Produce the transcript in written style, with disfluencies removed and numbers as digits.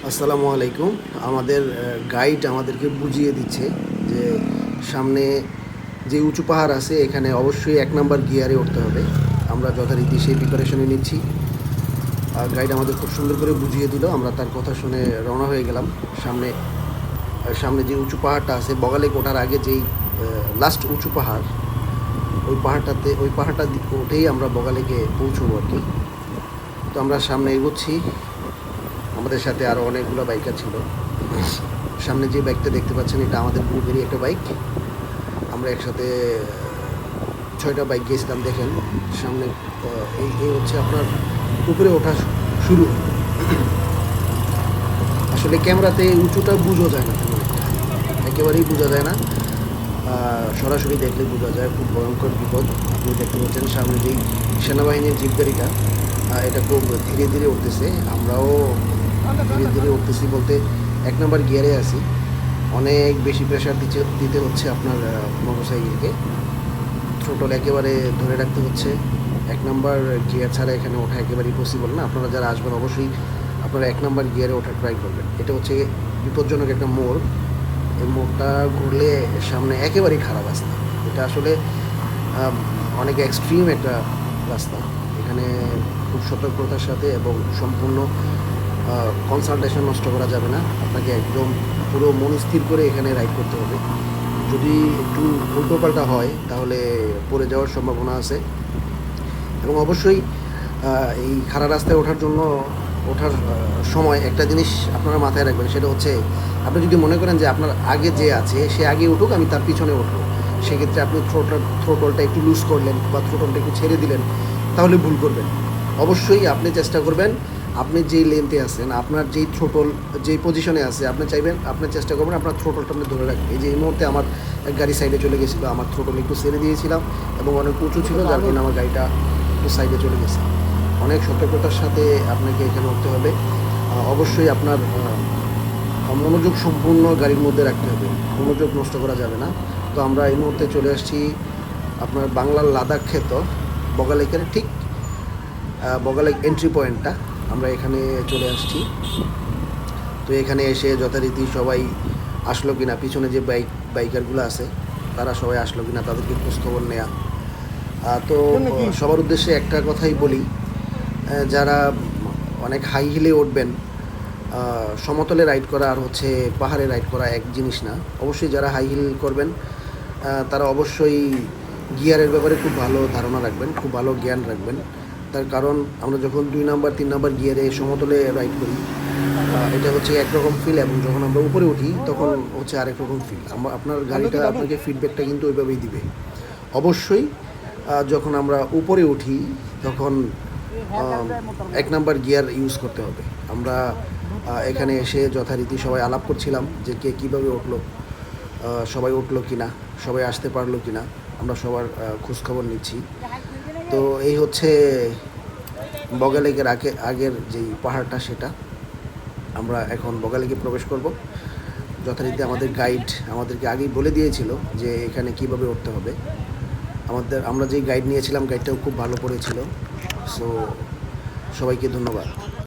আসসালামু আলাইকুম। আমাদের গাইড আমাদেরকে বুঝিয়ে দিচ্ছে যে সামনে যে উঁচু পাহাড় আছে এখানে অবশ্যই ১ নাম্বার গিয়ারে উঠতে হবে। আমরা যথারীতি সেই প্রিপারেশনে নিচ্ছি। গাইড আমাদের খুব সুন্দর করে বুঝিয়ে দিল। আমরা তার কথা শুনে রওনা হয়ে গেলাম। সামনে সামনে যে উঁচু পাহাড়টা আছে বগালেক ওঠার আগে যেই লাস্ট উঁচু পাহাড়, ওই পাহাড়টা উঠেই আমরা বগালেকে পৌঁছবো আর কি। তো আমরা সামনে এগোচ্ছি। আমাদের সাথে আরও অনেকগুলো বাইকার ছিল। সামনে যে বাইকটা দেখতে পাচ্ছেন এটা আমাদের গ্রুপেরই একটা বাইক। আমরা একসাথে ৬টা বাইক গিয়েছিলাম। দেখেন সামনে এই হচ্ছে আপনার উপরে ওঠা শুরু। আসলে ক্যামেরাতে উঁচুটা বোঝা যায় না, তেমন একটা একেবারেই বোঝা যায় না। সরাসরি দেখলে বোঝা যায় খুব ভয়ঙ্কর বিপদ। আপনি দেখতে পাচ্ছেন সামনে যেই সেনাবাহিনীর জিপ গাড়িটা, এটা খুব ধীরে ধীরে উঠতেছে। আমরাও ধীরে ধীরে উঠতেছি বলতে ১ নাম্বার গিয়ারে আছি। অনেক বেশি প্রেশার দিতে হচ্ছে আপনার মোটরসাইকেলকে। থ্রোটল একেবারে ধরে রাখতে হচ্ছে। ১ নাম্বার গিয়ার ছাড়া এখানে ওঠা একেবারেই পসিবল না। আপনারা যারা আসবেন অবশ্যই আপনারা ১ নাম্বার গিয়ারে ওঠা ট্রাই করবেন। এটা হচ্ছে বিপজ্জনক একটা মোড়। এই মোড়টা ঘুরলে সামনে একেবারেই খারাপ রাস্তা। এটা আসলে অনেক এক্সট্রিম একটা রাস্তা। এখানে খুব সতর্কতার সাথে এবং সম্পূর্ণ কনসালটেশন নষ্ট করা যাবে না। আপনাকে একদম পুরো মন স্থির করে এখানে রাইড করতে হবে। যদি একটু উল্টোপাল্টা হয় তাহলে পড়ে যাওয়ার সম্ভাবনা আছে। এবং অবশ্যই এই খাড়া রাস্তায় ওঠার সময় একটা জিনিস আপনারা মাথায় রাখবেন, সেটা হচ্ছে আপনি যদি মনে করেন যে আপনার আগে যে আছে সে আগে উঠুক, আমি তার পিছনে উঠবো, সেক্ষেত্রে আপনি থ্রোটলটা একটু লুজ করলেন বা থ্রোটলটা একটু ছেড়ে দিলেন, তাহলে ভুল করবেন। অবশ্যই আপনি চেষ্টা করবেন আপনি যেই লেন্থে আছেন, আপনার যেই থ্রোটল যেই পজিশনে আছে, আপনি চেষ্টা করবেন আপনার থ্রোটলটা আপনি ধরে রাখবেন। এই মুহূর্তে আমার গাড়ি সাইডে চলে গেছিলো, আমার থ্রোটল একটু ছেড়ে দিয়েছিলাম এবং অনেক উঁচু ছিল, যার কারণে আমার গাড়িটা একটু সাইডে চলে গেছে। অনেক সতর্কতার সাথে আপনাকে এখানে উঠতে হবে। অবশ্যই আপনার মনোযোগ সম্পূর্ণ গাড়ির মধ্যে রাখতে হবে, মনোযোগ নষ্ট করা যাবে না। তো আমরা এই মুহূর্তে চলে আসছি আপনার বাংলার লাদাখ খ্যাত বগালেকের ঠিক বগালেক এন্ট্রি পয়েন্টটা, আমরা এখানে চলে আসছি। তো এখানে এসে যথারীতি সবাই আসলো কিনা, পিছনে যে বাইকারগুলো আছে তারা সবাই আসলো কিনা তাদেরকে খোঁজখবর নেওয়া। তো সবার উদ্দেশ্যে একটা কথাই বলি, যারা অনেক হাই হিলে উঠবেন, সমতলে রাইড করা আর হচ্ছে পাহাড়ে রাইড করা এক জিনিস না। অবশ্যই যারা হাই হিল করবেন তারা অবশ্যই গিয়ারের ব্যাপারে খুব ভালো ধারণা রাখবেন, খুব ভালো জ্ঞান রাখবেন। তার কারণ আমরা যখন ২ নাম্বার ৩ নাম্বার গিয়ারে সমতলে রাইড করি, এটা হচ্ছে একরকম ফিল, এবং যখন আমরা উপরে উঠি তখন হচ্ছে আরেক রকম ফিল। আপনার গাড়িটা আপনাকে ফিডব্যাকটা কিন্তু ওইভাবেই দিবে। অবশ্যই যখন আমরা উপরে উঠি তখন ১ নাম্বার গিয়ার ইউজ করতে হবে। আমরা এখানে এসে যথারীতি সবাই আলাপ করছিলাম যে কে কীভাবে উঠলো, সবাই উঠলো কি না, সবাই আসতে পারলো কি না, আমরা সবার খোঁজখবর নিচ্ছি। তো এই হচ্ছে বগালেকের আগের যেই পাহাড়টা, সেটা আমরা এখন বগালেকে প্রবেশ করব। যথারীতি আমাদের গাইড আমাদেরকে আগেই বলে দিয়েছিল যে এখানে কীভাবে উঠতে হবে। আমরা যেই গাইড নিয়েছিলাম গাইডটাও খুব ভালো করেছিল। সো সবাইকে ধন্যবাদ।